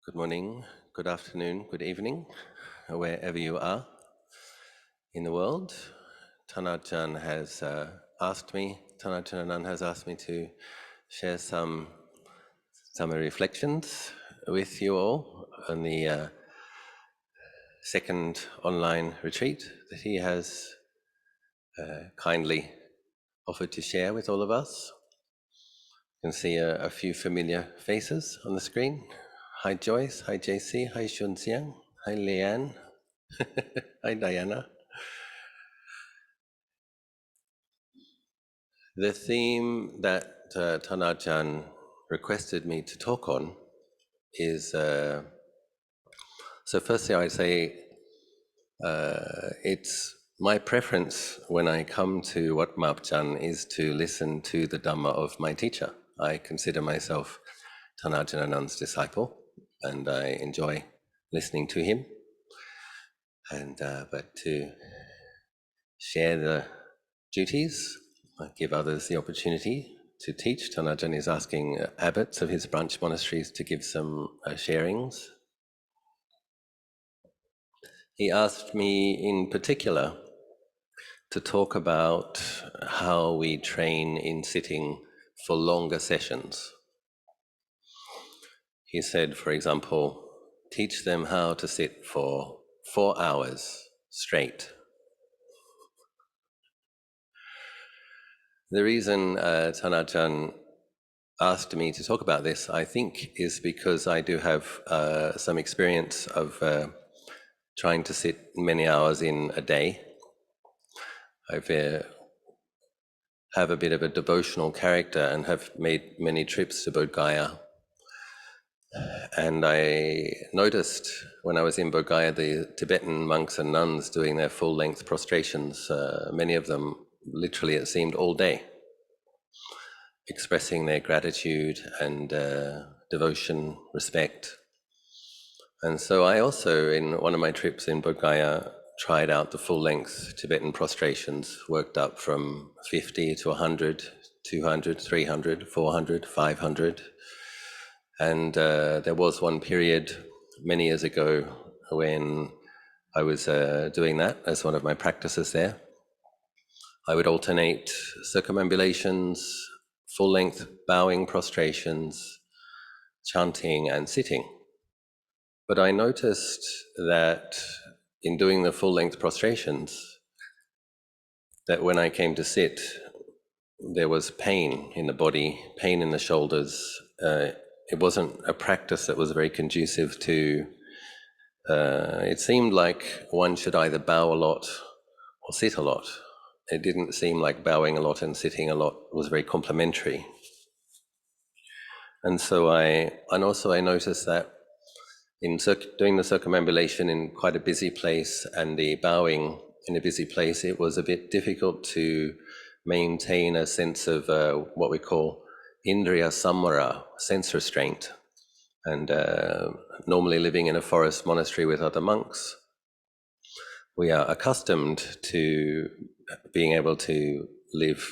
Good morning, good afternoon, good evening, wherever you are in the world. Ajahn Anan has asked me to share some summer reflections with you all on the second online retreat that he has kindly offered to share with all of us. You can see a few familiar faces on the screen. Hi Joyce, hi JC, hi Shunxiang, hi Leanne, hi Diana. The theme that Tanajan requested me to talk on is so firstly I'd say it's my preference when I come to Wat Mapchan is to listen to the Dhamma of my teacher. I consider myself Tanajan Anand's disciple and I enjoy listening to him. And but to share the duties, give others the opportunity to teach. Tanajan is asking abbots of his branch monasteries to give some sharings. He asked me in particular to talk about how we train in sitting for longer sessions. He said, for example, teach them how to sit for 4 hours straight. The reason Tanajan asked me to talk about this, I think, is because I do have some experience of trying to sit many hours in a day. I have a bit of a devotional character and have made many trips to Bodh Gaya. And I noticed when I was in Bodh Gaya, the Tibetan monks and nuns doing their full-length prostrations, many of them, literally it seemed all day, expressing their gratitude and devotion, respect. And so I also, in one of my trips in Bodh Gaya, tried out the full-length Tibetan prostrations, worked up from 50 to 100, 200, 300, 400, 500. And there was one period many years ago when I was doing that as one of my practices there. I would alternate circumambulations, full-length bowing prostrations, chanting and sitting. But I noticed that in doing the full-length prostrations, that when I came to sit, there was pain in the body, pain in the shoulders. It wasn't a practice that was very conducive to... it seemed like one should either bow a lot or sit a lot. It didn't seem like bowing a lot and sitting a lot was very complementary. And so I noticed that in doing the circumambulation in quite a busy place and the bowing in a busy place, it was a bit difficult to maintain a sense of what we call indriya samvara, sense restraint. And normally living in a forest monastery with other monks, we are accustomed to being able to live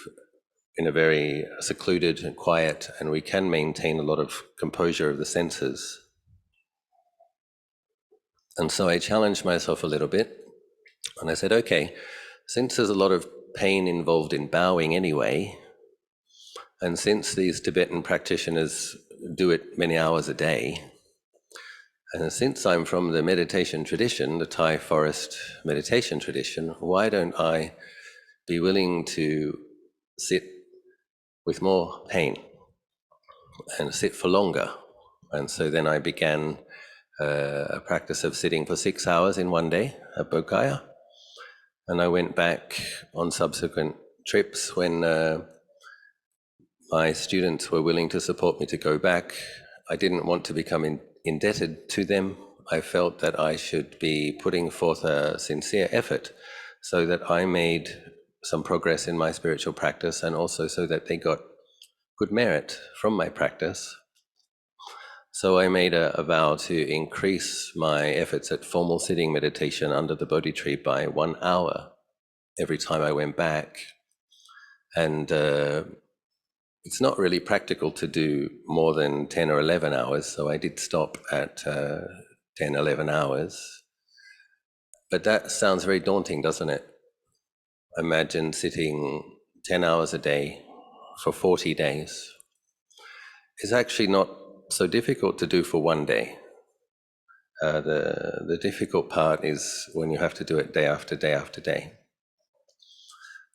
in a very secluded and quiet, and we can maintain a lot of composure of the senses. And so I challenged myself a little bit, and I said, okay, since there's a lot of pain involved in bowing anyway, and since these Tibetan practitioners do it many hours a day, and since I'm from the meditation tradition, the Thai forest meditation tradition, why don't I be willing to sit with more pain and sit for longer? And so then I began a practice of sitting for 6 hours in one day at Bodh Gaya. And I went back on subsequent trips when my students were willing to support me to go back. I didn't want to become indebted to them. I felt that I should be putting forth a sincere effort so that I made some progress in my spiritual practice, and also so that they got good merit from my practice. So I made a vow to increase my efforts at formal sitting meditation under the Bodhi tree by 1 hour every time I went back. And it's not really practical to do more than 10 or 11 hours, so I did stop at 10, 11 hours. But that sounds very daunting, doesn't it? Imagine sitting 10 hours a day for 40 days. It's actually not so difficult to do for one day. The difficult part is when you have to do it day after day after day.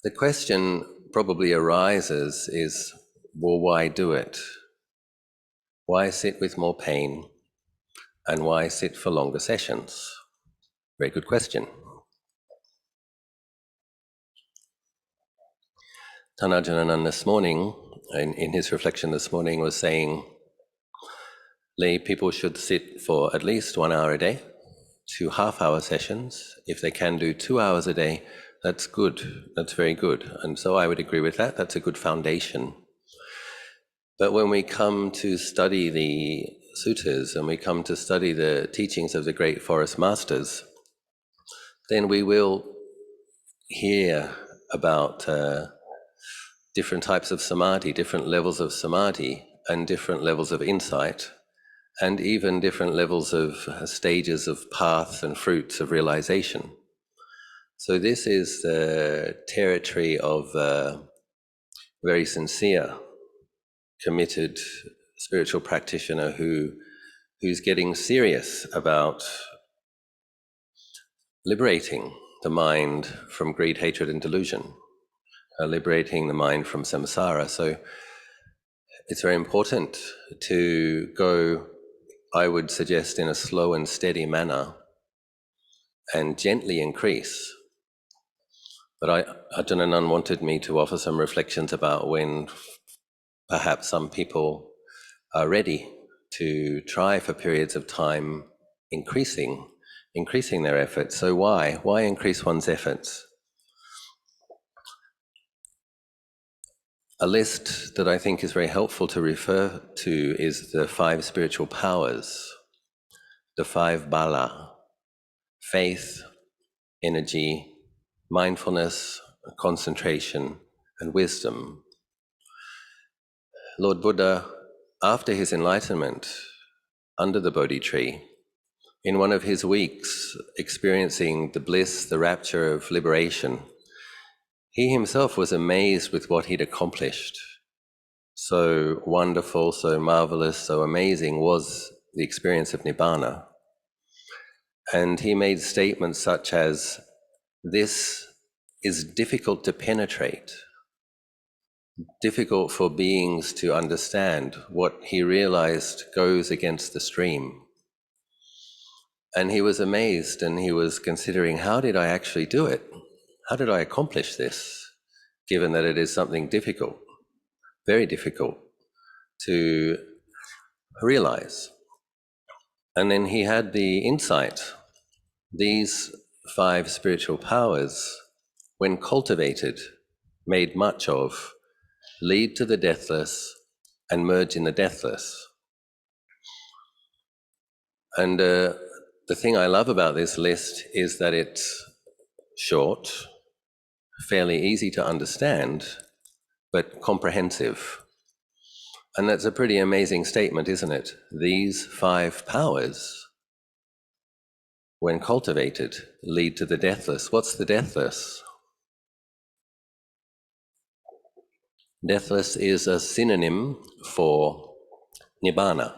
The question probably arises is, well, why do it? Why sit with more pain? And why sit for longer sessions? Very good question. Ajahn Anan this morning, in his reflection this morning, was saying lay people should sit for at least 1 hour a day, 2 half-hour sessions. If they can do 2 hours a day, that's good. That's very good. And so I would agree with that. That's a good foundation. But when we come to study the suttas and we come to study the teachings of the great forest masters, then we will hear about different types of samadhi, different levels of samadhi, and different levels of insight, and even different levels of stages of paths and fruits of realization. So this is the territory of very sincere, committed spiritual practitioner who's getting serious about liberating the mind from greed, hatred, and delusion, liberating the mind from samsara. So it's very important to go, I would suggest, in a slow and steady manner and gently increase. But Ajahn Anan wanted me to offer some reflections about when perhaps some people are ready to try for periods of time increasing their efforts. So why? Why increase one's efforts? A list that I think is very helpful to refer to is the 5 spiritual powers, the 5 bala: faith, energy, mindfulness, concentration, and wisdom. Lord Buddha, after his enlightenment, under the Bodhi tree, in one of his weeks experiencing the bliss, the rapture of liberation, he himself was amazed with what he'd accomplished. So wonderful, so marvelous, so amazing was the experience of Nibbana. And he made statements such as, this is difficult to penetrate, difficult for beings to understand. What he realized goes against the stream. And he was amazed, and he was considering, how did I actually do it? How did I accomplish this, given that it is something difficult, very difficult to realize? And then he had the insight, these 5 spiritual powers, when cultivated, made much of, lead to the deathless and merge in the deathless. And the thing I love about this list is that it's short, fairly easy to understand, but comprehensive. And that's a pretty amazing statement, isn't it? These 5 powers, when cultivated, lead to the deathless. What's the deathless? Deathless is a synonym for Nibbana.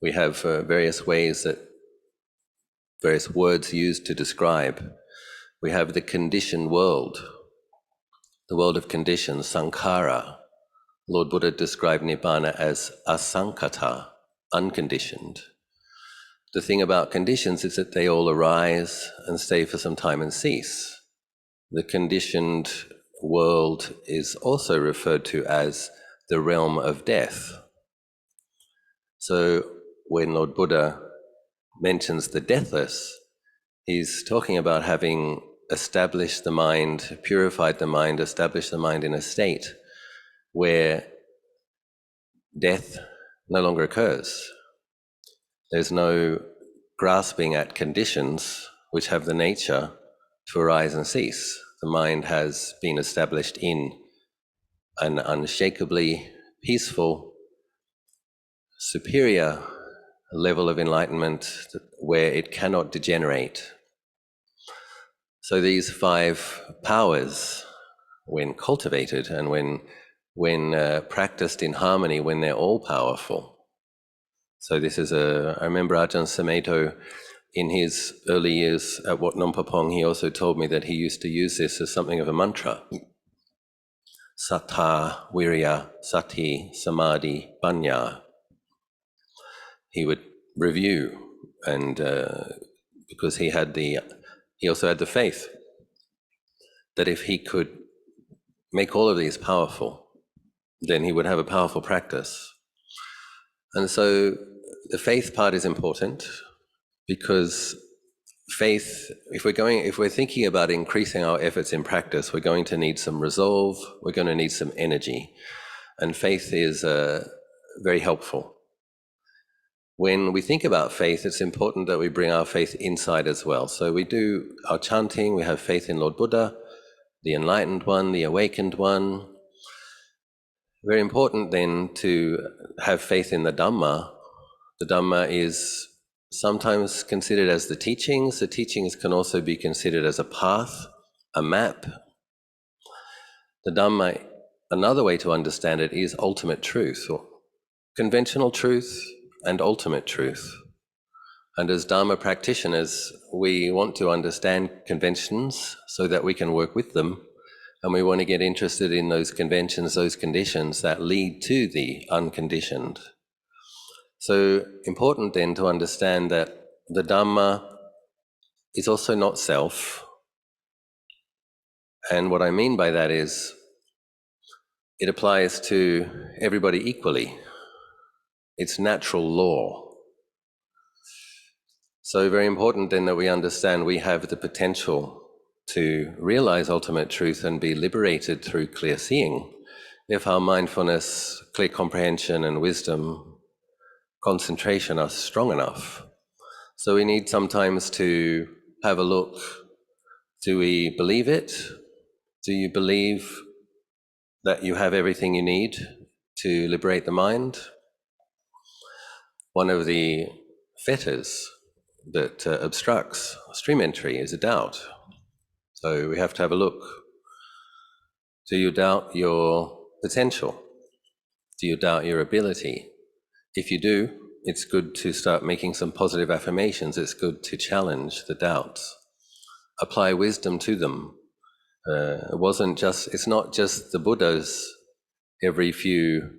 We have various words used to describe. We have the conditioned world, the world of conditions, sankhara. Lord Buddha described Nibbana as asankata, unconditioned. The thing about conditions is that they all arise and stay for some time and cease. The conditioned world is also referred to as the realm of death. So when Lord Buddha mentions the deathless, he's talking about having established the mind, purified the mind, established the mind in a state where death no longer occurs. There's no grasping at conditions which have the nature to arise and cease. The mind has been established in an unshakably peaceful, superior level of enlightenment where it cannot degenerate. So these 5 powers, when cultivated and when practiced in harmony, when they're all powerful. So this is I remember Ajahn Sumedho, in his early years at Wat Nong Pah, he also told me that he used to use this as something of a mantra. Sattha, Virya, Sati, Samadhi, Panya. He would review, and because he also had the faith that if he could make all of these powerful, then he would have a powerful practice. And so the faith part is important, because faith, if we're thinking about increasing our efforts in practice, we're going to need some resolve, we're going to need some energy, and faith is very helpful. When we think about faith, it's important that we bring our faith inside as well. So we do our chanting, we have faith in Lord Buddha, the enlightened one, the awakened one. Very important then to have faith in the Dhamma. The Dhamma is sometimes considered as the teachings. The teachings can also be considered as a path, a map. The Dhamma, another way to understand it, is ultimate truth, or conventional truth and ultimate truth. And as Dharma practitioners, we want to understand conventions so that we can work with them, and we want to get interested in those conventions, those conditions that lead to the unconditioned. So important then to understand that the Dhamma is also not self. And what I mean by that is it applies to everybody equally. It's natural law. So very important then that we understand we have the potential to realize ultimate truth and be liberated through clear seeing if our mindfulness, clear comprehension and wisdom, concentration are strong enough. So we need sometimes to have a look. Do we believe it? Do you believe that you have everything you need to liberate the mind? One of the fetters that obstructs stream entry is a doubt. So we have to have a look. Do you doubt your potential? Do you doubt your ability? If you do, it's good to start making some positive affirmations. It's good to challenge the doubts. Apply wisdom to them. It's not just the Buddhas. Every few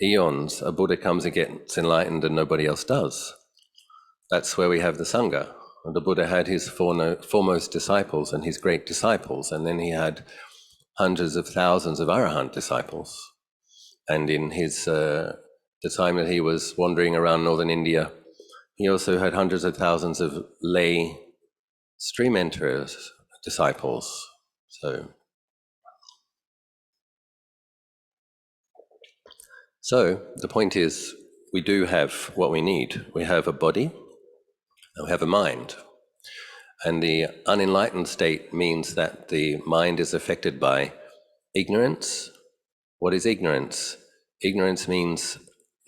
eons, a Buddha comes and gets enlightened and nobody else does. That's where we have the Sangha. The Buddha had his foremost disciples and his great disciples, and then he had hundreds of thousands of Arahant disciples. And in the time that he was wandering around northern India, he also had hundreds of thousands of lay stream enterers, disciples. So the point is, we do have what we need. We have a body, and we have a mind. And the unenlightened state means that the mind is affected by ignorance. What is ignorance? Ignorance means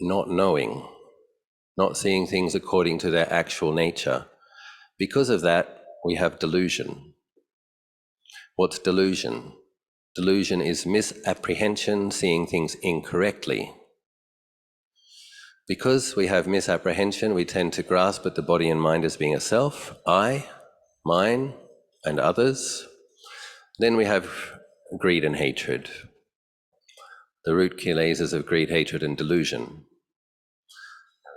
not knowing, not seeing things according to their actual nature. Because of that, we have delusion. What's delusion? Delusion is misapprehension, seeing things incorrectly. Because we have misapprehension, we tend to grasp at the body and mind as being a self, I, mine, and others. Then we have greed and hatred, the root kilesas of greed, hatred, and delusion.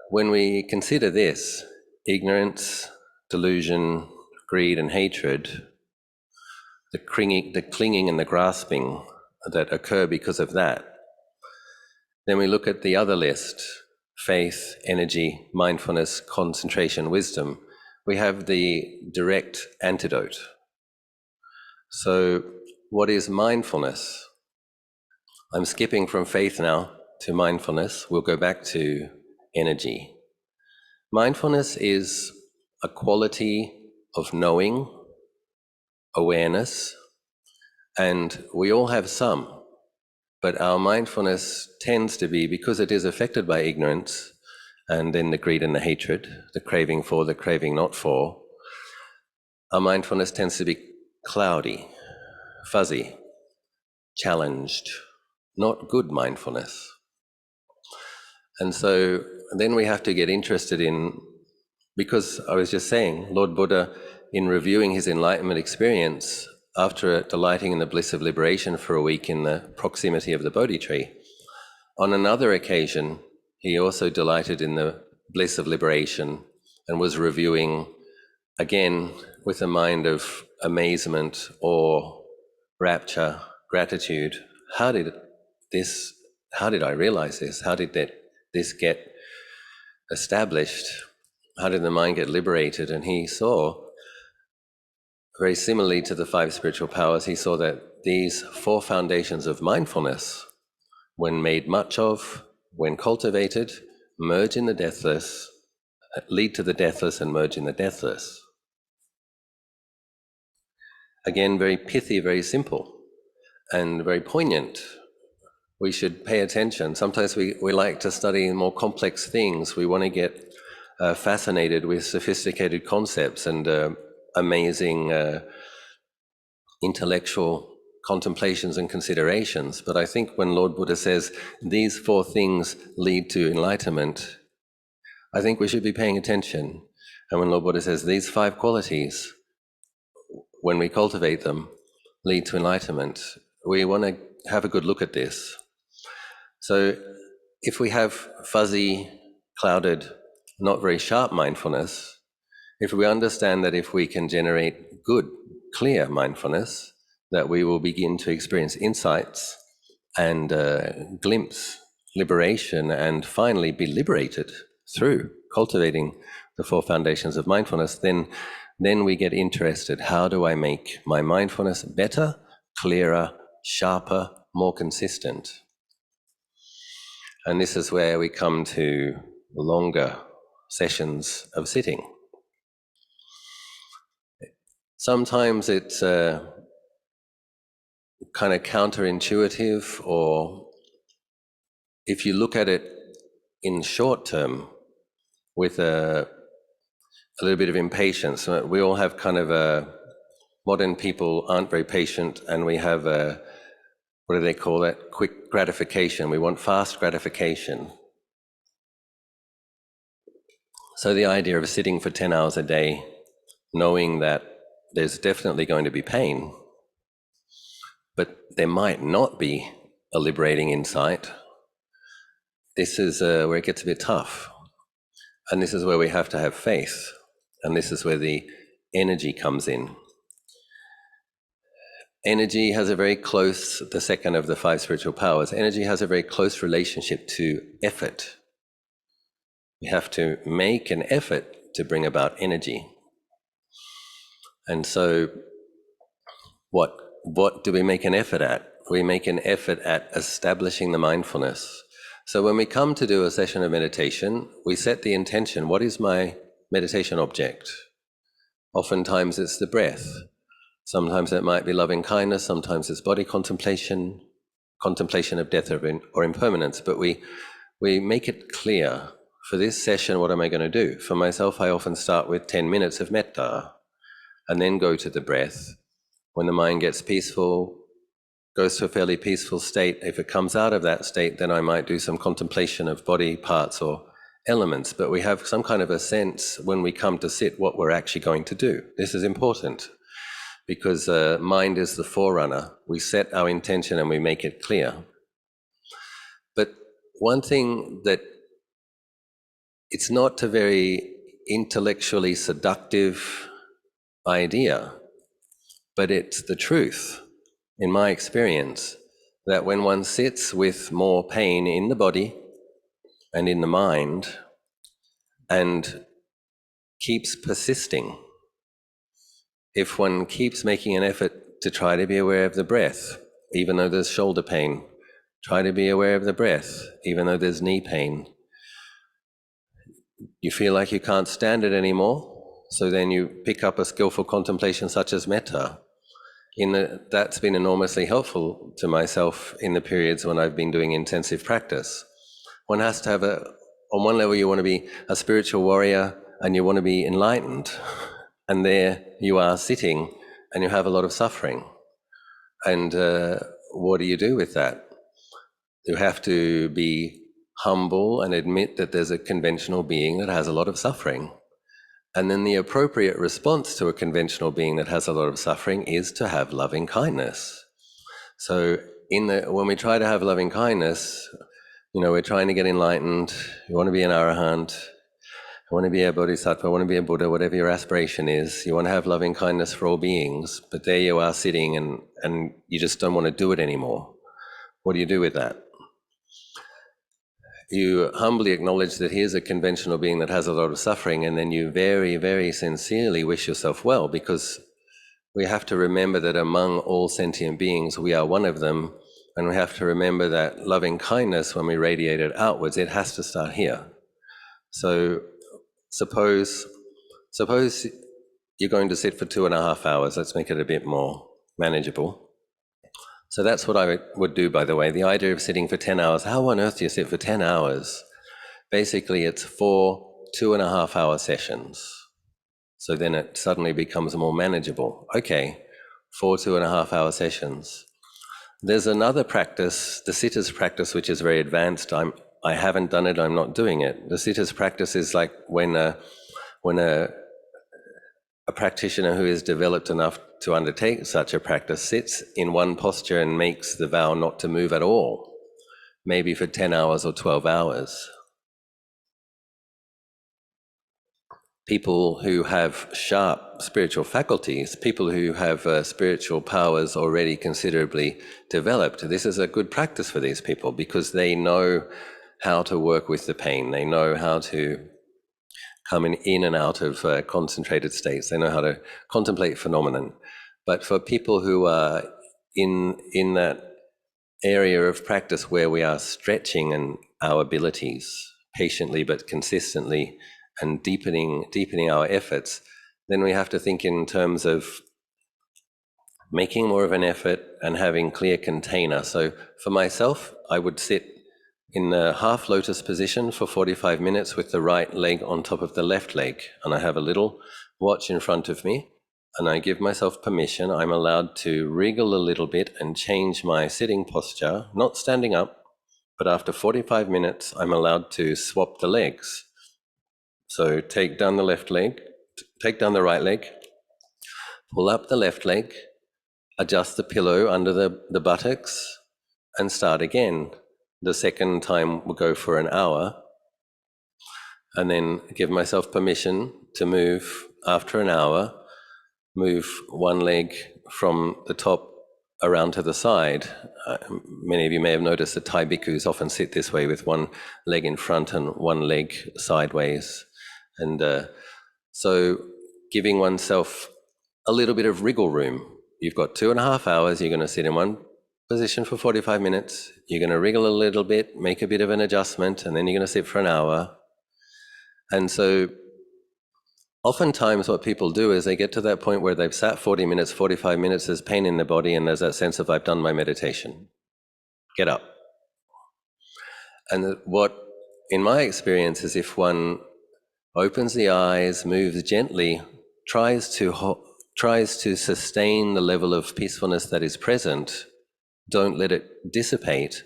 When we consider this, ignorance, delusion, greed, and hatred, the clinging and the grasping that occur because of that, then we look at the other list, faith, energy, mindfulness, concentration, wisdom. We have the direct antidote. So what is mindfulness? I'm skipping from faith now to mindfulness. We'll go back to energy. Mindfulness is a quality of knowing, awareness, and we all have some. But our mindfulness tends to be, because it is affected by ignorance, and then the greed and the hatred, the craving for, the craving not for, our mindfulness tends to be cloudy, fuzzy, challenged, not good mindfulness. And so then we have to get interested in, because I was just saying, Lord Buddha, in reviewing his enlightenment experience, after delighting in the bliss of liberation for a week in the proximity of the Bodhi tree, on another occasion, he also delighted in the bliss of liberation and was reviewing, again, with a mind of amazement, awe, rapture, gratitude. How did I realize this? How did this get established? How did the mind get liberated? And he saw, very similarly to the 5 spiritual powers, he saw that these 4 foundations of mindfulness, when made much of, when cultivated, merge in the deathless, lead to the deathless and merge in the deathless. Again, very pithy, very simple, and very poignant. We should pay attention. Sometimes we like to study more complex things. We want to get fascinated with sophisticated concepts and amazing intellectual contemplations and considerations. But I think when Lord Buddha says these 4 things lead to enlightenment, I think we should be paying attention. And when Lord Buddha says these 5 qualities, when we cultivate them, lead to enlightenment, we want to have a good look at this. So if we have fuzzy, clouded, not very sharp mindfulness, if we understand that if we can generate good, clear mindfulness, that we will begin to experience insights and glimpse liberation and finally be liberated through cultivating the 4 foundations of mindfulness, then we get interested. How do I make my mindfulness better, clearer, sharper, more consistent? And this is where we come to longer sessions of sitting. Sometimes it's kind of counterintuitive, or if you look at it in short term with a little bit of impatience. We all have kind of modern people aren't very patient, and we have what do they call that? Quick gratification. We want fast gratification. So the idea of sitting for 10 hours a day, knowing that there's definitely going to be pain, but there might not be a liberating insight, this is where it gets a bit tough. And this is where we have to have faith. And this is where the energy comes in. Energy has a very close, the second of the 5 spiritual powers, energy has a very close relationship to effort. We have to make an effort to bring about energy. And so what do we make an effort at? We make an effort at establishing the mindfulness. So when we come to do a session of meditation, we set the intention. What is my meditation object? Oftentimes it's the breath. Sometimes it might be loving kindness. Sometimes it's body contemplation, contemplation of death or impermanence. But we make it clear, for this session, what am I going to do? For myself, I often start with 10 minutes of metta and then go to the breath. When the mind gets peaceful, goes to a fairly peaceful state, if it comes out of that state, then I might do some contemplation of body parts or elements. But we have some kind of a sense when we come to sit what we're actually going to do. This is important because mind is the forerunner. We set our intention and we make it clear. But one thing that it's not a very intellectually seductive idea, but it's the truth, in my experience, that when one sits with more pain in the body and in the mind and keeps persisting, if one keeps making an effort to try to be aware of the breath, even though there's shoulder pain, try to be aware of the breath, even though there's knee pain, you feel like you can't stand it anymore, so then you pick up a skillful contemplation such as metta, That's been enormously helpful to myself in the periods when I've been doing intensive practice. One has to have on one level, you want to be a spiritual warrior and you want to be enlightened. And there you are sitting and you have a lot of suffering. And what do you do with that? You have to be humble and admit that there's a conventional being that has a lot of suffering. And then the appropriate response to a conventional being that has a lot of suffering is to have loving kindness. So when we try to have loving kindness, we're trying to get enlightened, you want to be an arahant, you want to be a bodhisattva, you want to be a Buddha, whatever your aspiration is, you want to have loving kindness for all beings, but there you are sitting and you just don't want to do it anymore. What do you do with that? You humbly acknowledge that here's a conventional being that has a lot of suffering, and then you very, very sincerely wish yourself well, because we have to remember that among all sentient beings, we are one of them, and we have to remember that loving kindness, when we radiate it outwards, it has to start here. So suppose you're going to sit for 2.5 hours. Let's make it a bit more manageable. So that's what I would do, by the way. The idea of sitting for 10 hours, how on earth do you sit for 10 hours? Basically, it's 4 2.5-hour sessions. So then it suddenly becomes more manageable. Okay, 4 2.5-hour sessions. There's another practice, the sitter's practice, which is very advanced. I haven't done it, I'm not doing it. The sitter's practice is like when a practitioner who is developed enough to undertake such a practice sits in one posture and makes the vow not to move at all, maybe for 10 hours or 12 hours. People who have sharp spiritual faculties, people who have spiritual powers already considerably developed, this is a good practice for these people because they know how to work with the pain. They know how to come in and out of concentrated states. They know how to contemplate phenomenon. But for people who are in that area of practice where we are stretching our abilities patiently but consistently and deepening our efforts, then we have to think in terms of making more of an effort and having clear container. So for myself, I would sit in the half lotus position for 45 minutes with the right leg on top of the left leg. And I have a little watch in front of me, and I give myself permission. I'm allowed to wriggle a little bit and change my sitting posture, not standing up, but after 45 minutes, I'm allowed to swap the legs. So take down the left leg, take down the right leg, pull up the left leg, adjust the pillow under the buttocks, and start again. The second time will go for an hour, and then give myself permission to move after an hour, move one leg from the top around to the side. Many of you may have noticed that Thai bhikkhus often sit this way with one leg in front and one leg sideways. And so giving oneself a little bit of wriggle room. You've got 2.5 hours, you're going to sit in one position for 45 minutes, you're going to wriggle a little bit, make a bit of an adjustment, and then you're going to sit for an hour. And so oftentimes what people do is they get to that point where they've sat 40 minutes, 45 minutes, there's pain in the body, and there's that sense of, I've done my meditation. Get up. And what, in my experience, is if one opens the eyes, moves gently, tries to sustain the level of peacefulness that is present, don't let it dissipate,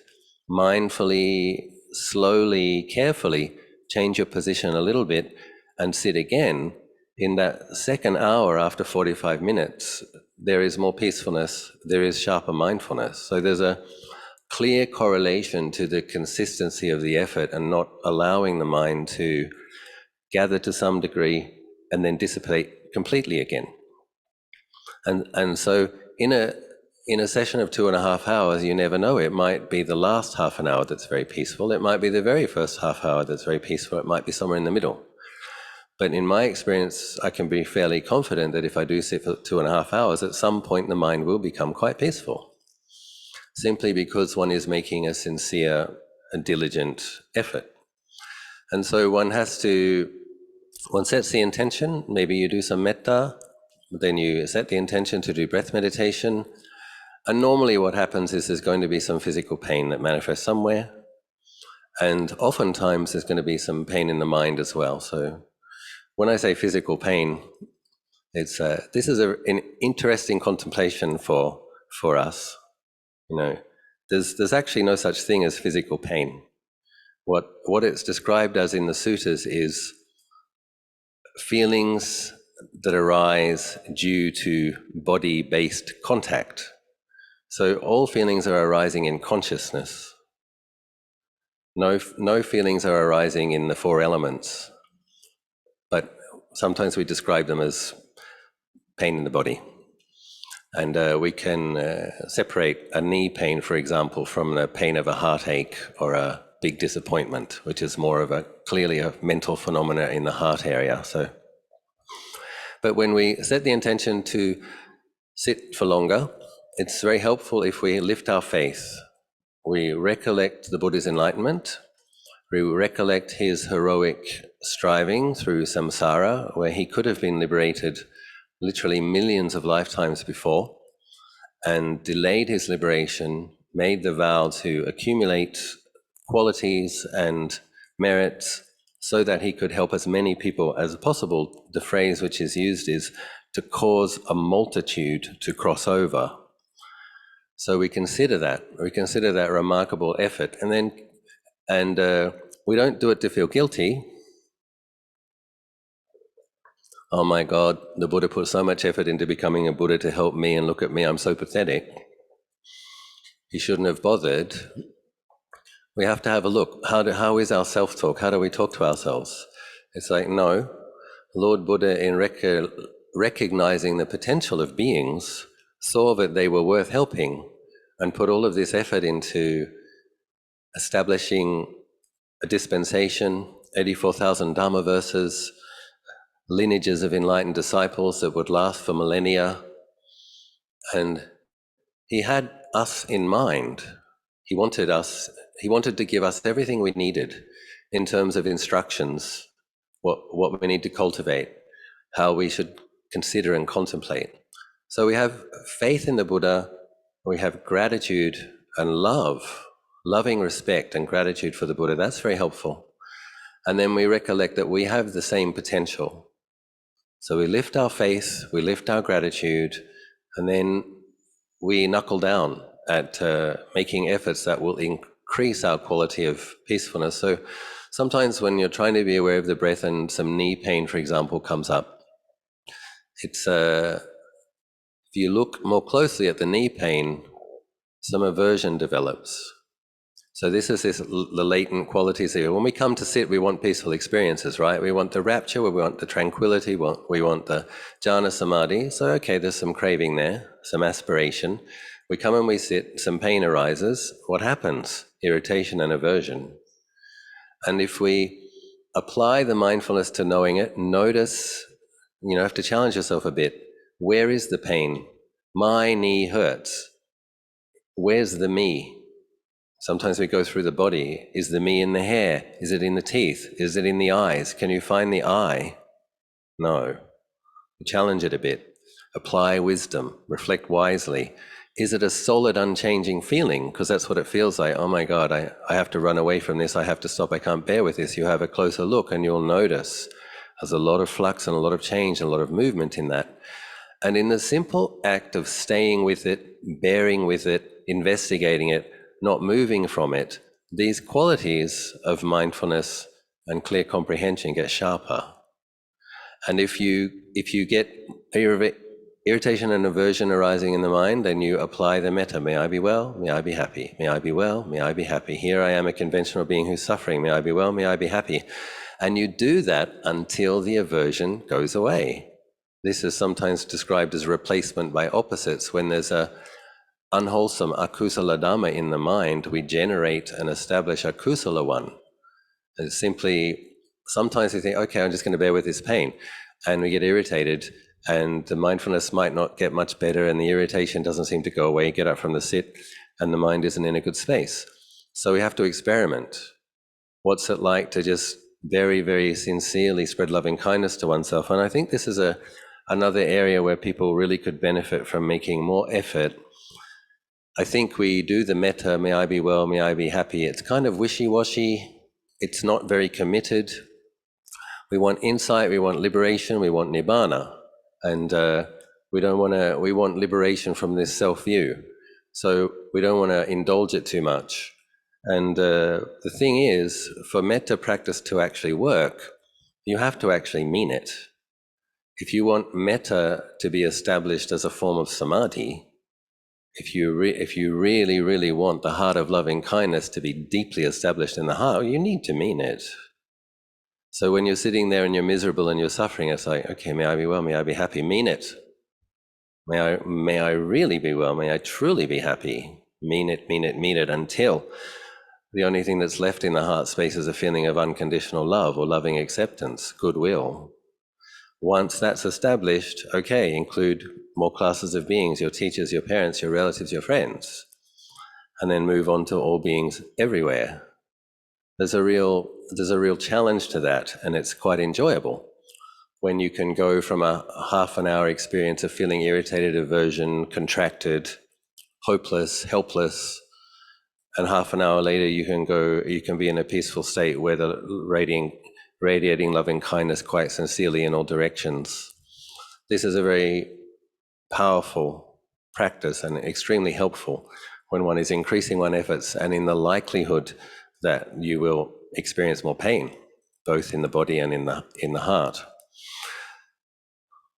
mindfully, slowly, carefully change your position a little bit and sit again. In that second hour after 45 minutes, there is more peacefulness, there is sharper mindfulness. So there's a clear correlation to the consistency of the effort and not allowing the mind to gather to some degree and then dissipate completely again. And so in a session of 2.5 hours, you never know. It might be the last half an hour that's very peaceful. It might be the very first half hour that's very peaceful. It might be somewhere in the middle. But in my experience, I can be fairly confident that if I do sit for 2.5 hours, at some point the mind will become quite peaceful, simply because one is making a sincere and diligent effort. And so one sets the intention. Maybe you do some metta, Then you set the intention to do breath meditation. And normally what happens is there's going to be some physical pain that manifests somewhere. And oftentimes there's going to be some pain in the mind as well. So when I say physical pain, it's this is an interesting contemplation for us. You know, there's actually no such thing as physical pain. What it's described as in the suttas is feelings that arise due to body-based contact. So all feelings are arising in consciousness. No feelings are arising in the four elements, but sometimes we describe them as pain in the body. And we can separate a knee pain, for example, from the pain of a heartache or a big disappointment, which is more of clearly a mental phenomena in the heart area. But when we set the intention to sit for longer, it's very helpful if we lift our faith. We recollect the Buddha's enlightenment. We recollect his heroic striving through samsara, where he could have been liberated literally millions of lifetimes before, and delayed his liberation, made the vow to accumulate qualities and merits so that he could help as many people as possible. The phrase which is used is to cause a multitude to cross over. So we consider that remarkable effort, and we don't do it to feel guilty. Oh my God, the Buddha put so much effort into becoming a Buddha to help me, and look at me, I'm so pathetic. He shouldn't have bothered. We have to have a look. How is our self-talk? How do we talk to ourselves? It's like, no, Lord Buddha, in recognizing the potential of beings, saw that they were worth helping and put all of this effort into establishing a dispensation, 84,000 Dharma verses, lineages of enlightened disciples that would last for millennia. And he had us in mind. He wanted to give us everything we needed in terms of instructions, what we need to cultivate, how we should consider and contemplate. So we have faith in the Buddha, we have gratitude and loving respect and gratitude for the Buddha. That's very helpful. And then we recollect that we have the same potential. So we lift our faith, we lift our gratitude, and then we knuckle down at making efforts that will increase our quality of peacefulness. So sometimes when you're trying to be aware of the breath and some knee pain, for example, comes up, it's if you look more closely at the knee pain, some aversion develops. So this is the latent qualities here. When we come to sit, we want peaceful experiences, right? We want the rapture, we want the tranquility, we want the jhana samadhi. So okay, there's some craving there, some aspiration. We come and we sit, some pain arises. What happens? Irritation and aversion. And if we apply the mindfulness to knowing it, notice, you have to challenge yourself a bit. Where is the pain? My knee hurts. Where's the me? Sometimes we go through the body. Is the me in the hair? Is it in the teeth? Is it in the eyes? Can you find the eye? No. Challenge it a bit. Apply wisdom. Reflect wisely. Is it a solid, unchanging feeling? Because that's what it feels like. Oh my God, I have to run away from this. I have to stop. I can't bear with this. You have a closer look and you'll notice there's a lot of flux and a lot of change and a lot of movement in that. And in the simple act of staying with it, bearing with it, investigating it, not moving from it, these qualities of mindfulness and clear comprehension get sharper. And if you get irritation and aversion arising in the mind, then you apply the metta. May I be well, may I be happy. May I be well, may I be happy. Here I am, a conventional being who's suffering. May I be well, may I be happy. And you do that until the aversion goes away. This is sometimes described as replacement by opposites. When there's a unwholesome akusala dhamma in the mind, we generate and establish a kusala one. It's simply, sometimes we think, okay, I'm just going to bear with this pain. And we get irritated, and the mindfulness might not get much better, and the irritation doesn't seem to go away. You get up from the sit, and the mind isn't in a good space. So we have to experiment. What's it like to just very, very sincerely spread loving kindness to oneself? And I think this is a another area where people really could benefit from making more effort. I think we do the metta, may I be well, may I be happy. It's kind of wishy-washy. It's not very committed. We want insight, we want liberation, we want nibbana. And we want liberation from this self-view. So we don't want to indulge it too much. And the thing is, for metta practice to actually work, you have to actually mean it. If you want metta to be established as a form of samadhi, if you really, really want the heart of loving kindness to be deeply established in the heart, you need to mean it. So when you're sitting there and you're miserable and you're suffering, it's like, okay, may I be well, may I be happy, mean it. May I really be well, may I truly be happy. Mean it, mean it, mean it, until the only thing that's left in the heart space is a feeling of unconditional love or loving acceptance, goodwill. Once that's established, okay, include more classes of beings, your teachers, your parents, your relatives, your friends, and then move on to all beings everywhere. There's a real challenge to that, and it's quite enjoyable when you can go from a half an hour experience of feeling irritated, aversion, contracted, hopeless, helpless, and half an hour later you can be in a peaceful state where the radiating loving kindness quite sincerely in all directions. This is a very powerful practice and extremely helpful when one is increasing one's efforts and in the likelihood that you will experience more pain, both in the body and in the heart.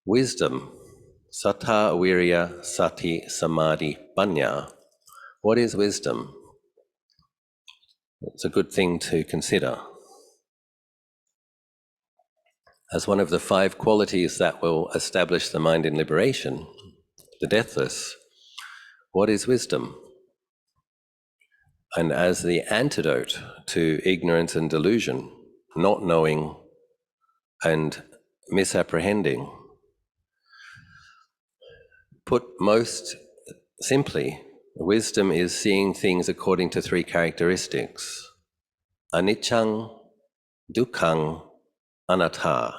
Wisdom, sattha, virya, sati, samadhi, panya. What is wisdom? It's a good thing to consider. As one of the 5 qualities that will establish the mind in liberation, the deathless, what is wisdom? And as the antidote to ignorance and delusion, not knowing and misapprehending, put most simply, wisdom is seeing things according to 3 characteristics: aniccaṃ, dukkhaṃ, anattā.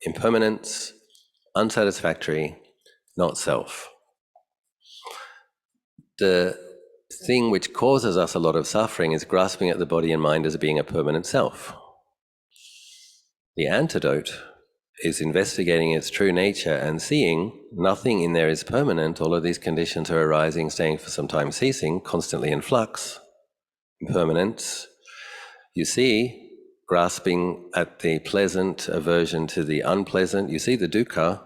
Impermanence, unsatisfactory, not self. The thing which causes us a lot of suffering is grasping at the body and mind as being a permanent self. The antidote is investigating its true nature and seeing nothing in there is permanent. All of these conditions are arising, staying for some time, ceasing, constantly in flux, impermanence. You see, grasping at the pleasant, aversion to the unpleasant. You see the dukkha,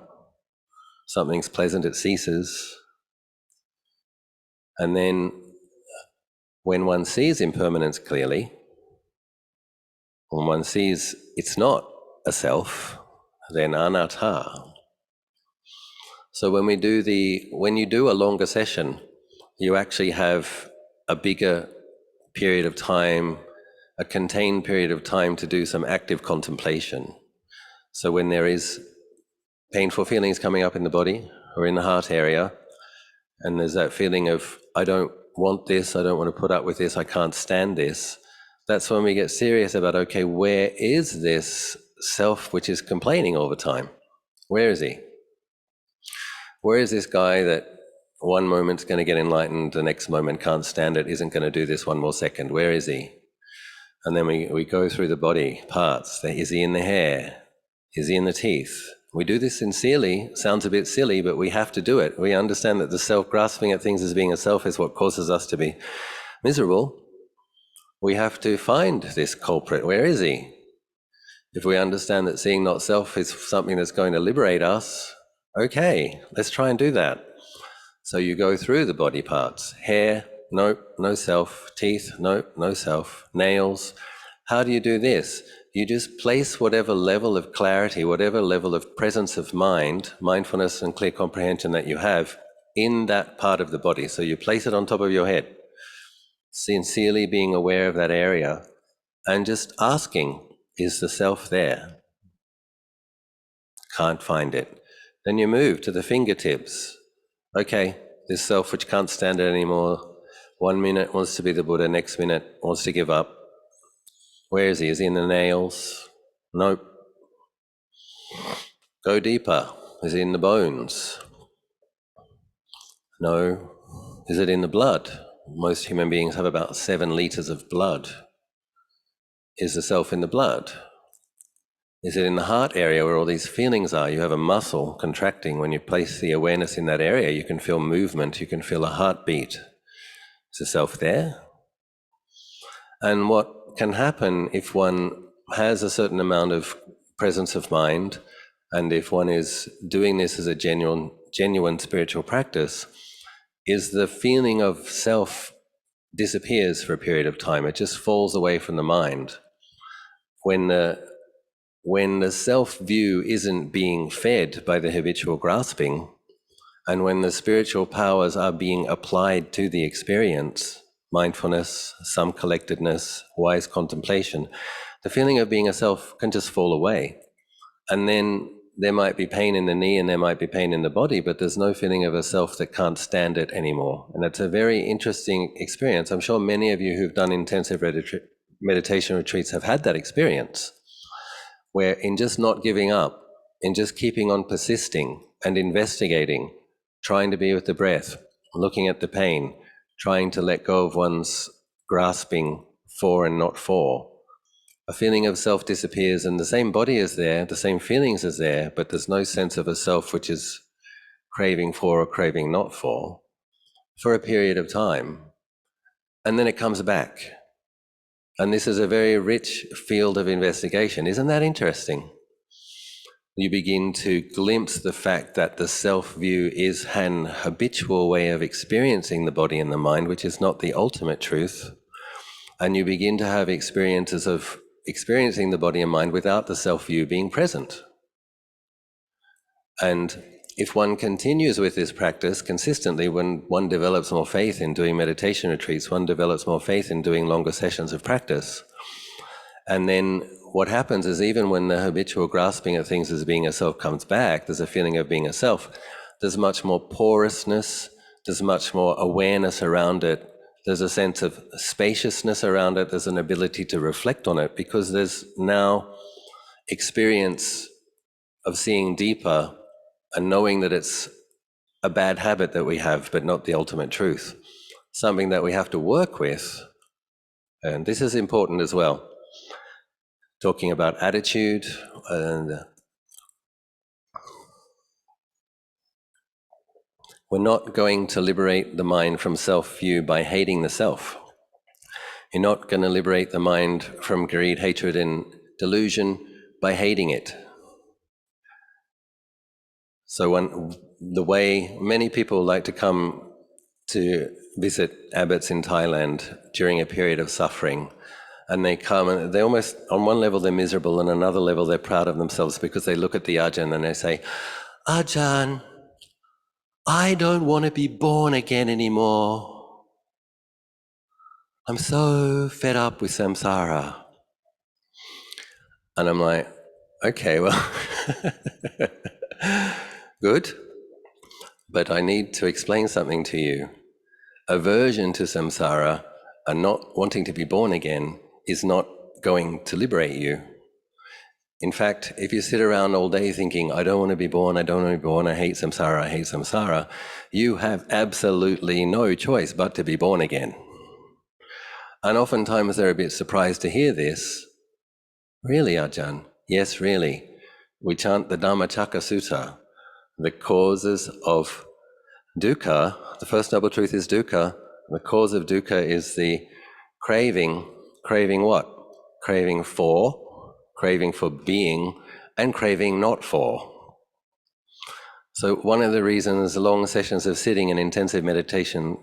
something's pleasant, it ceases. And then when one sees impermanence clearly, when one sees it's not a self, then anattā. So when you do a longer session, you actually have a bigger period of time, a contained period of time to do some active contemplation. So when there is painful feelings coming up in the body or in the heart area, and there's that feeling of, I don't want this, I don't want to put up with this, I can't stand this, that's when we get serious about, okay, where is this self which is complaining all the time? Where is he? Where is this guy that one moment's going to get enlightened, the next moment can't stand it, isn't going to do this one more second? Where is he? And then we go through the body parts. Is he in the hair? Is he in the teeth? We do this sincerely. Sounds a bit silly, but we have to do it. We understand that the self-grasping at things as being a self is what causes us to be miserable. We have to find this culprit. Where is he? If we understand that seeing not self is something that's going to liberate us, okay, let's try and do that. So you go through the body parts. Hair, nope, no self. Teeth, nope, no self. Nails. How do you do this? You just place whatever level of clarity, whatever level of presence of mind, mindfulness and clear comprehension that you have in that part of the body. So you place it on top of your head, sincerely being aware of that area and just asking, is the self there? Can't find it. Then you move to the fingertips. Okay, this self which can't stand it anymore, 1 minute wants to be the Buddha, next minute wants to give up. Where is he? Is he in the nails? Nope. Go deeper. Is it in the bones? No. Is it in the blood? Most human beings have about 7 liters of blood. Is the self in the blood? Is it in the heart area where all these feelings are? You have a muscle contracting. When you place the awareness in that area, you can feel movement, you can feel a heartbeat. Is the self there? And what can happen if one has a certain amount of presence of mind, and if one is doing this as a genuine spiritual practice, is the feeling of self disappears for a period of time. It just falls away from the mind. When the self-view isn't being fed by the habitual grasping, and when the spiritual powers are being applied to the experience, mindfulness, some collectedness, wise contemplation, the feeling of being a self can just fall away. And then there might be pain in the knee and there might be pain in the body, but there's no feeling of a self that can't stand it anymore. And it's a very interesting experience. I'm sure many of you who've done intensive meditation retreats have had that experience, where in just not giving up, in just keeping on persisting and investigating, trying to be with the breath, looking at the pain, trying to let go of one's grasping for and not for, a feeling of self disappears and the same body is there, the same feelings is there, but there's no sense of a self which is craving for or craving not for a period of time. And then it comes back. And this is a very rich field of investigation. Isn't that interesting? You begin to glimpse the fact that the self-view is an habitual way of experiencing the body and the mind, which is not the ultimate truth. And you begin to have experiences of experiencing the body and mind without the self-view being present. And if one continues with this practice consistently, when one develops more faith in doing meditation retreats, one develops more faith in doing longer sessions of practice. And then what happens is, even when the habitual grasping at things as being a self comes back, there's a feeling of being a self, there's much more porousness, there's much more awareness around it, there's a sense of spaciousness around it, there's an ability to reflect on it, because there's now experience of seeing deeper and knowing that it's a bad habit that we have, but not the ultimate truth, something that we have to work with. And this is important as well. Talking about attitude, and we're not going to liberate the mind from self-view by hating the self. You're not going to liberate the mind from greed, hatred, and delusion by hating it. So the way many people like to come to visit abbots in Thailand during a period of suffering, and they come and they almost, on one level they're miserable, and on another level they're proud of themselves because they look at the Ajahn and they say, "Ajahn, I don't want to be born again anymore. I'm so fed up with samsara." And I'm like, okay, well, good, but I need to explain something to you. Aversion to samsara and not wanting to be born again is not going to liberate you. In fact, if you sit around all day thinking, I don't want to be born, I don't want to be born, I hate samsara, you have absolutely no choice but to be born again. And oftentimes they're a bit surprised to hear this. Really, Ajahn? Yes, really. We chant the Dhammacakka Sutta. The causes of dukkha, the first noble truth is dukkha. The cause of dukkha is the craving. Craving what? Craving for being, and craving not for. So one of the reasons long sessions of sitting and intensive meditation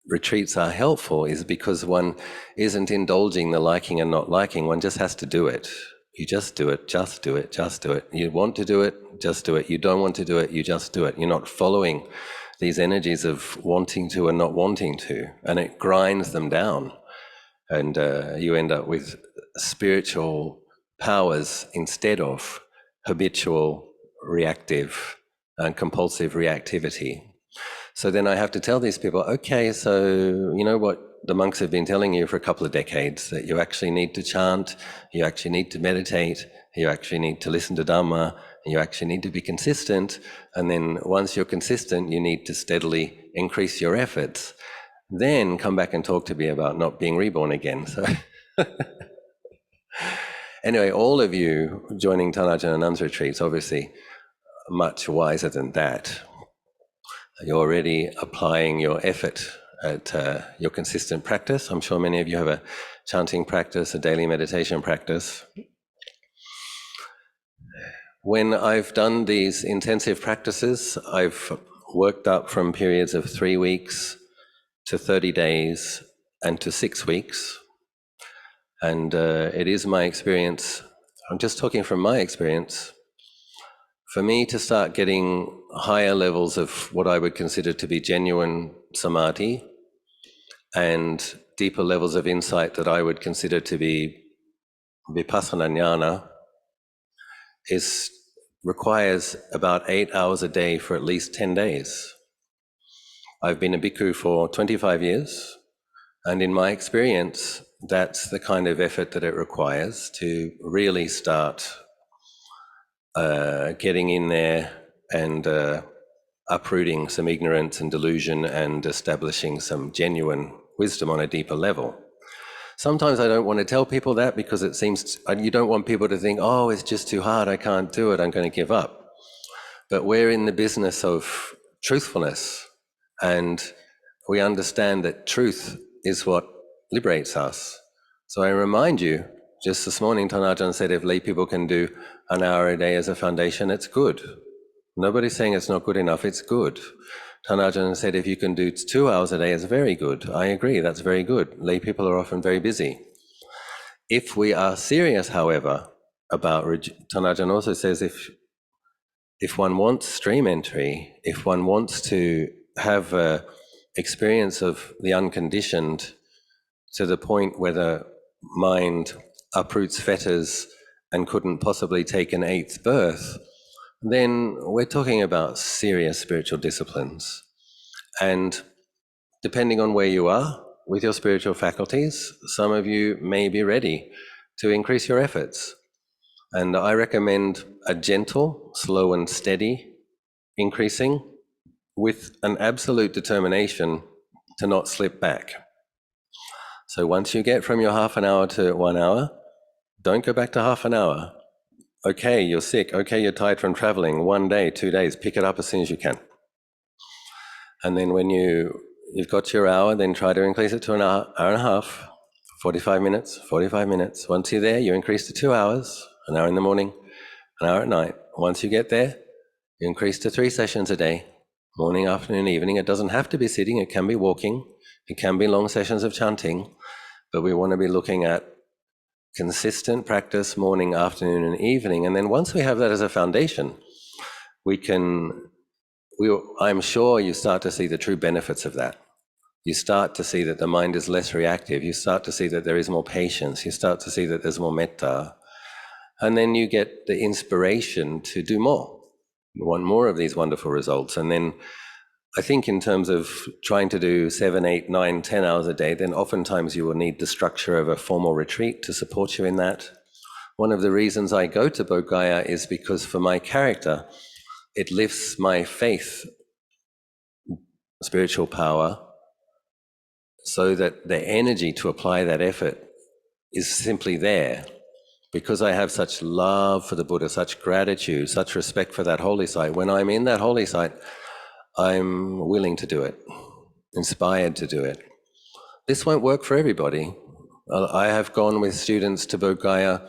retreats are helpful is because one isn't indulging the liking and not liking. One just has to do it. You just do it, just do it, just do it. You want to do it, just do it. You don't want to do it, you just do it. You're not following these energies of wanting to and not wanting to, and it grinds them down. And you end up with spiritual powers instead of habitual reactive and compulsive reactivity. So then I have to tell these people, okay, so you know what the monks have been telling you for a couple of decades, that you actually need to chant, you actually need to meditate, you actually need to listen to Dhamma, and you actually need to be consistent. And then once you're consistent, you need to steadily increase your efforts. Then come back and talk to me about not being reborn again. So anyway, all of you joining Ajahn Anan's retreats, obviously much wiser than that. You're already applying your effort at your consistent practice. I'm sure many of you have a chanting practice, a daily meditation practice. When I've done these intensive practices, I've worked up from periods of 3 weeks to 30 days and to 6 weeks. And it is my experience, I'm just talking from my experience, for me to start getting higher levels of what I would consider to be genuine samadhi and deeper levels of insight that I would consider to be vipassana jnana requires about 8 hours a day for at least 10 days. I've been a bhikkhu for 25 years, and in my experience, that's the kind of effort that it requires to really start getting in there and uprooting some ignorance and delusion and establishing some genuine wisdom on a deeper level. Sometimes I don't want to tell people that because it seems you don't want people to think, oh, it's just too hard, I can't do it, I'm going to give up. But we're in the business of truthfulness, and we understand that truth is what liberates us. So I remind you, just this morning, Ajahn said if lay people can do an hour a day as a foundation, it's good. Nobody's saying it's not good enough, it's good. Ajahn said if you can do 2 hours a day, it's very good. I agree, that's very good. Lay people are often very busy. If we are serious, however, about, Ajahn also says if one wants stream entry, if one wants to have an experience of the unconditioned to the point where the mind uproots fetters and couldn't possibly take an eighth birth, then we're talking about serious spiritual disciplines. And depending on where you are with your spiritual faculties, some of you may be ready to increase your efforts. And I recommend a gentle, slow and steady increasing with an absolute determination to not slip back. So once you get from your half an hour to 1 hour, don't go back to half an hour. Okay, you're sick. Okay, you're tired from traveling. 1 day, 2 days, pick it up as soon as you can. And then when you've got your hour, then try to increase it to an hour and a half, 45 minutes, 45 minutes. Once you're there, you increase to 2 hours, an hour in the morning, an hour at night. Once you get there, you increase to 3 sessions a day, morning, afternoon, evening. It doesn't have to be sitting, it can be walking, it can be long sessions of chanting, but we want to be looking at consistent practice morning, afternoon, and evening. And then once we have that as a foundation, I'm sure you start to see the true benefits of that. You start to see that the mind is less reactive. You start to see that there is more patience. You start to see that there's more metta. And then you get the inspiration to do more. You want more of these wonderful results. And then I think in terms of trying to do 7, 8, 9, 10 hours a day, then oftentimes you will need the structure of a formal retreat to support you in that. One of the reasons I go to Bodh Gaya is because for my character, it lifts my faith, spiritual power, so that the energy to apply that effort is simply there. Because I have such love for the Buddha, such gratitude, such respect for that holy site, when I'm in that holy site, I'm willing to do it, inspired to do it. This won't work for everybody. I have gone with students to Bodh Gaya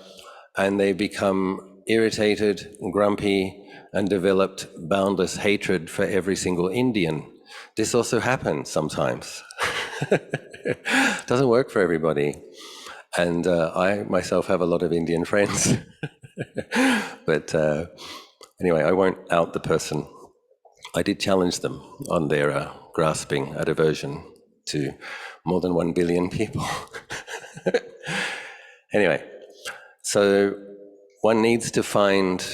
and they become irritated, grumpy, and developed boundless hatred for every single Indian. This also happens sometimes. Doesn't work for everybody. And I myself have a lot of Indian friends. But anyway, I won't out the person. I did challenge them on their grasping at aversion to more than 1 billion people. Anyway, so one needs to find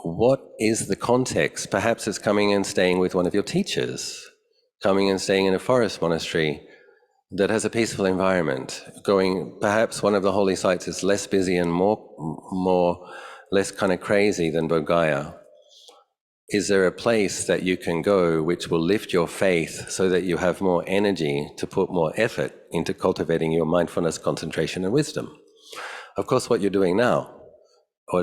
what is the context. Perhaps it's coming and staying with one of your teachers, coming and staying in a forest monastery that has a peaceful environment. Perhaps one of the holy sites is less busy and more less kind of crazy than Bodh Gaya? Is there a place that you can go which will lift your faith so that you have more energy to put more effort into cultivating your mindfulness, concentration, and wisdom? Of course, what you're doing now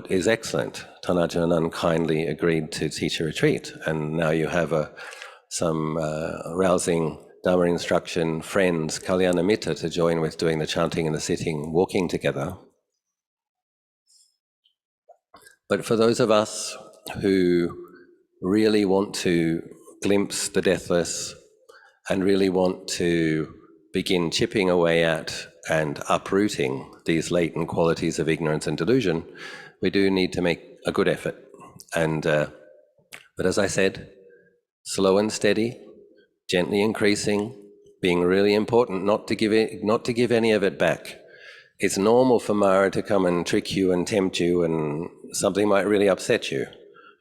is excellent. Ajahn Anan kindly agreed to teach a retreat, and now you have some rousing Dharma instruction friends, Kalyana Mitta, to join with doing the chanting and the sitting, walking together. But for those of us who really want to glimpse the deathless and really want to begin chipping away at and uprooting these latent qualities of ignorance and delusion, we do need to make a good effort. And but as I said, slow and steady, gently increasing, being really important, not to give any of it back. It's normal for Mara to come and trick you and tempt you, and something might really upset you.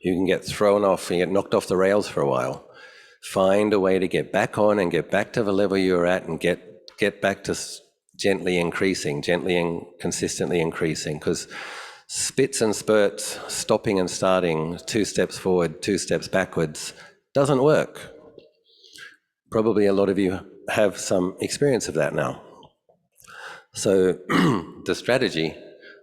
You can get thrown off and get knocked off the rails for a while. Find a way to get back on and get back to the level you're at and get back to gently increasing, gently and consistently increasing, because spits and spurts, stopping and starting, 2 steps forward, 2 steps backwards, doesn't work. Probably a lot of you have some experience of that now. So the strategy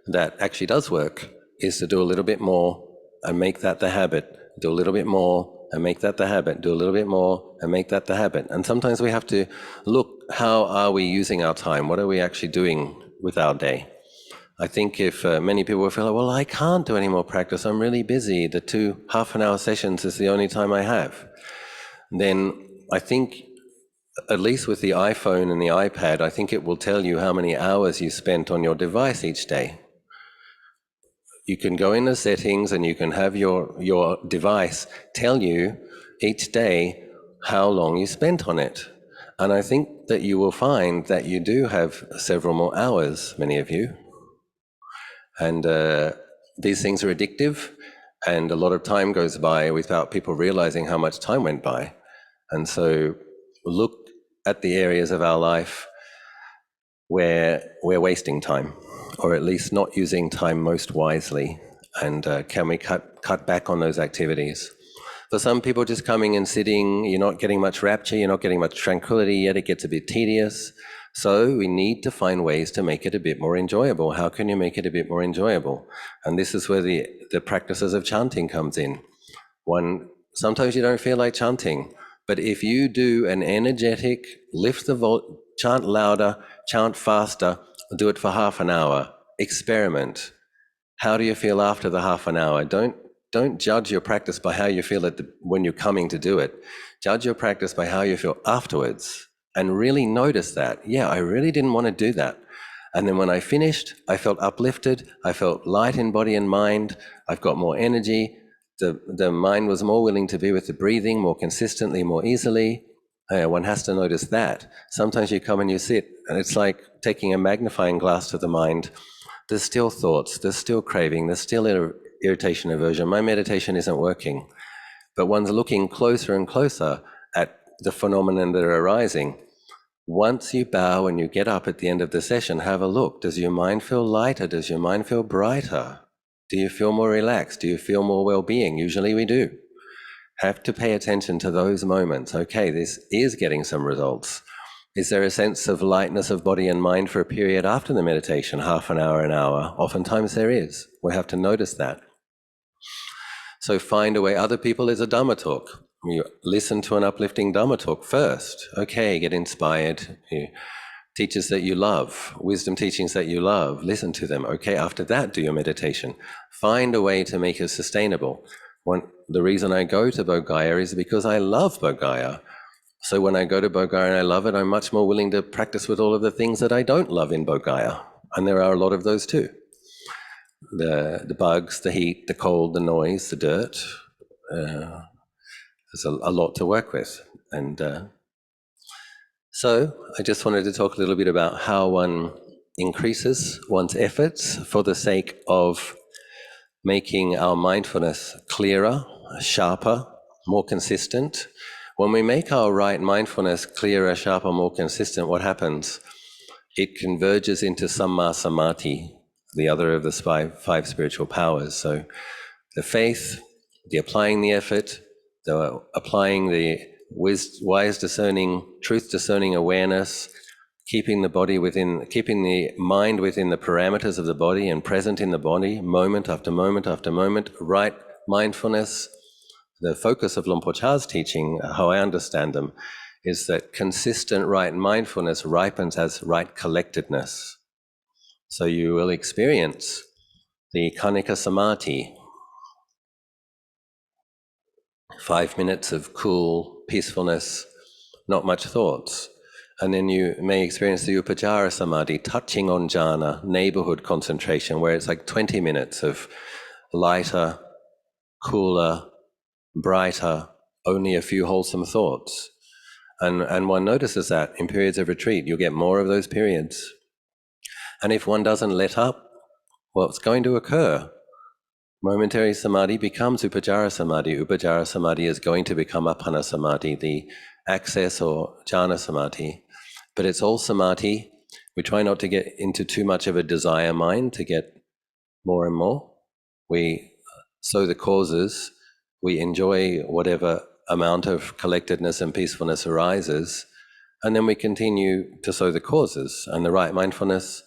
that actually does work is to do a little bit more and make that the habit, do a little bit more and make that the habit, do a little bit more and make that the habit. And sometimes we have to look, how are we using our time? What are we actually doing with our day? I think if many people will feel, well, I can't do any more practice, I'm really busy, the 2 half-an-hour sessions is the only time I have, then I think, at least with the iPhone and the iPad, I think it will tell you how many hours you spent on your device each day. You can go in the settings and you can have your device tell you each day how long you spent on it. And I think that you will find that you do have several more hours, many of you. And these things are addictive, and a lot of time goes by without people realizing how much time went by. And so look at the areas of our life where we're wasting time, or at least not using time most wisely, and can we cut back on those activities? For some people, just coming and sitting, you're not getting much rapture, you're not getting much tranquility yet, it gets a bit tedious. So we need to find ways to make it a bit more enjoyable. How can you make it a bit more enjoyable? And this is where the practices of chanting comes in. Sometimes you don't feel like chanting, but if you do an energetic, lift the chant louder, chant faster, do it for half an hour, experiment. How do you feel after the half an hour? Don't judge your practice by how you feel when you're coming to do it. Judge your practice by how you feel afterwards, and really notice that, yeah, I really didn't want to do that. And then when I finished, I felt uplifted, I felt light in body and mind, I've got more energy, the mind was more willing to be with the breathing more consistently, more easily. One has to notice that. Sometimes you come and you sit, and it's like taking a magnifying glass to the mind. There's still thoughts, there's still craving, there's still irritation, aversion. My meditation isn't working. But one's looking closer and closer at the phenomena that are arising. Once you bow and you get up at the end of the session, have a look. Does your mind feel lighter? Does your mind feel brighter? Do you feel more relaxed? Do you feel more well-being? Usually we do. Have to pay attention to those moments. Okay, this is getting some results. Is there a sense of lightness of body and mind for a period after the meditation, half an hour, an hour? Oftentimes there is. We have to notice that. So find a way. Other people is a Dhamma talk. You listen to an uplifting Dhamma talk first. Okay, get inspired. Teachers that you love, wisdom teachings that you love, listen to them. Okay, after that, do your meditation. Find a way to make it sustainable. The reason I go to Bodh Gaya is because I love Bodh Gaya. So when I go to Bodh Gaya and I love it, I'm much more willing to practice with all of the things that I don't love in Bodh Gaya. And there are a lot of those too. The bugs, the heat, the cold, the noise, the dirt. There's a lot to work with. And so I just wanted to talk a little bit about how one increases one's efforts for the sake of making our mindfulness clearer, sharper, more consistent. When we make our right mindfulness clearer, sharper, more consistent, what happens? It converges into samma samadhi. the other of the five spiritual powers. So the faith, the applying the effort, the applying the wise discerning, truth discerning awareness, keeping the mind within the parameters of the body and present in the body, moment after moment after moment, right mindfulness. The focus of Luang Por Chah's teaching, how I understand them, is that consistent right mindfulness ripens as right collectedness. So you will experience the Kanika Samadhi, 5 minutes of cool peacefulness, not much thoughts. And then you may experience the Upajjhara Samadhi, touching on jhana, neighborhood concentration, where it's like 20 minutes of lighter, cooler, brighter, only a few wholesome thoughts. And one notices that in periods of retreat, you'll get more of those periods. And if one doesn't let up, what's going to occur? Momentary samadhi becomes Upajjhara Samadhi. Upajjhara Samadhi is going to become Appana Samadhi, the access or jhana samadhi. But it's all samadhi. We try not to get into too much of a desire mind to get more and more. We sow the causes. We enjoy whatever amount of collectedness and peacefulness arises. And then we continue to sow the causes and the right mindfulness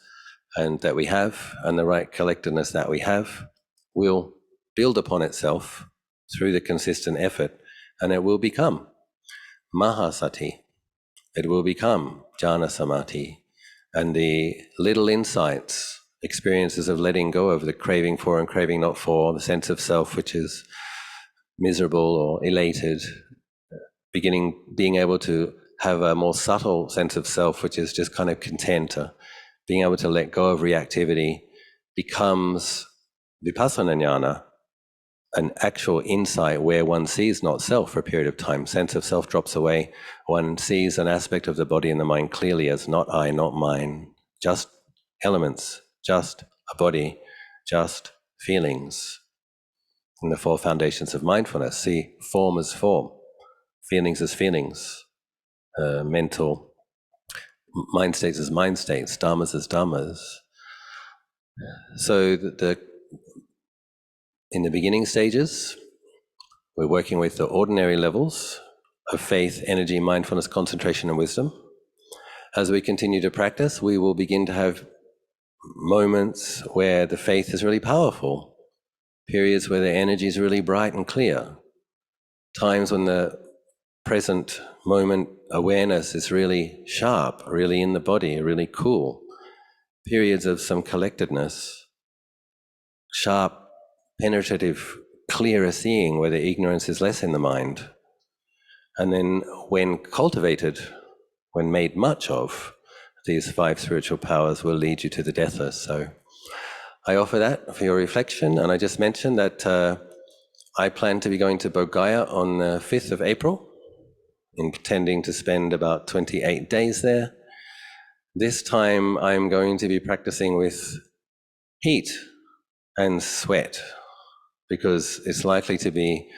and that we have and the right collectedness that we have will build upon itself through the consistent effort, and it will become Mahasati. It will become Jhana Samadhi. And the little insights, experiences of letting go of the craving for and craving not for, the sense of self which is miserable or elated, being able to have a more subtle sense of self which is just kind of content, being able to let go of reactivity becomes vipassana jnana, an actual insight where one sees not self for a period of time. Sense of self drops away. One sees an aspect of the body and the mind clearly as not I, not mine, just elements, just a body, just feelings. In the four foundations of mindfulness, see form as form, feelings as feelings, mental mind states as mind states, dhammas as dhammas. So in the beginning stages, we're working with the ordinary levels of faith, energy, mindfulness, concentration, and wisdom. As we continue to practice, we will begin to have moments where the faith is really powerful, periods where the energy is really bright and clear, times when the present moment awareness is really sharp, really in the body, really cool, periods of some collectedness, sharp, penetrative, clearer seeing where the ignorance is less in the mind. And then when cultivated, when made much of, these five spiritual powers will lead you to the deathless. So I offer that for your reflection. And I just mentioned that I plan to be going to Bodh Gaya on the 5th of April, intending to spend about 28 days there. This time I'm going to be practicing with heat and sweat, because it's likely to be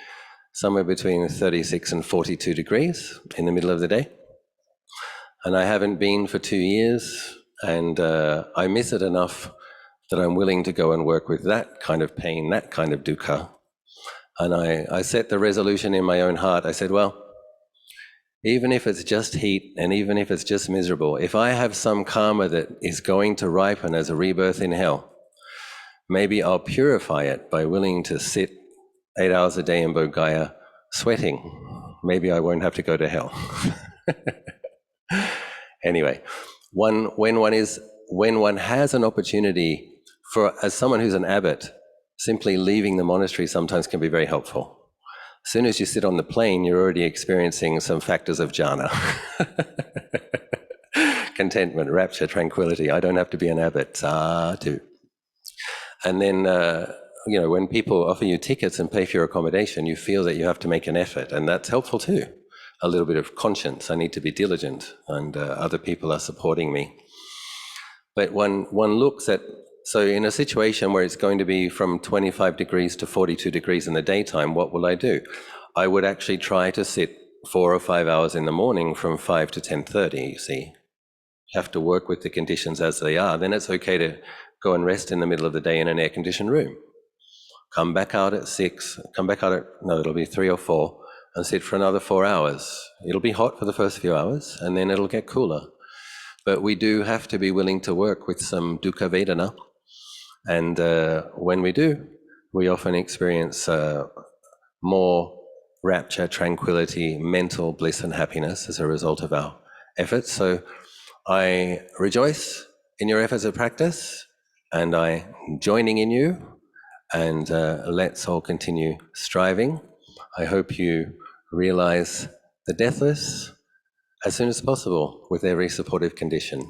somewhere between 36 and 42 degrees in the middle of the day. And I haven't been for 2 years, and I miss it enough that I'm willing to go and work with that kind of pain, that kind of dukkha. And I set the resolution in my own heart. I said, well, even if it's just heat and even if it's just miserable, if I have some karma that is going to ripen as a rebirth in hell, maybe I'll purify it by willing to sit 8 hours a day in Bodh Gaya sweating. Maybe I won't have to go to hell. Anyway, when one has an opportunity as someone who's an abbot, simply leaving the monastery sometimes can be very helpful. As soon as you sit on the plane, you're already experiencing some factors of jhana. Contentment, rapture, tranquility. I don't have to be an abbot. Sadhu. And then, when people offer you tickets and pay for your accommodation, you feel that you have to make an effort, and that's helpful too. A little bit of conscience. I need to be diligent, and other people are supporting me. But one looks at, so in a situation where it's going to be from 25 degrees to 42 degrees in the daytime, what will I do? I would actually try to sit 4 or 5 hours in the morning from 5 to 10:30, you see. You have to work with the conditions as they are. Then it's okay to go and rest in the middle of the day in an air-conditioned room. Come back out at 6, come back out at, no, it'll be 3 or 4, and sit for another 4 hours. It'll be hot for the first few hours, and then it'll get cooler. But we do have to be willing to work with some dukkha vedana, and when we do, we often experience more rapture, tranquility, mental bliss and happiness as a result of our efforts. So I rejoice in your efforts of practice, and I'm joining in you, and let's all continue striving. I hope you realize the deathless as soon as possible with every supportive condition.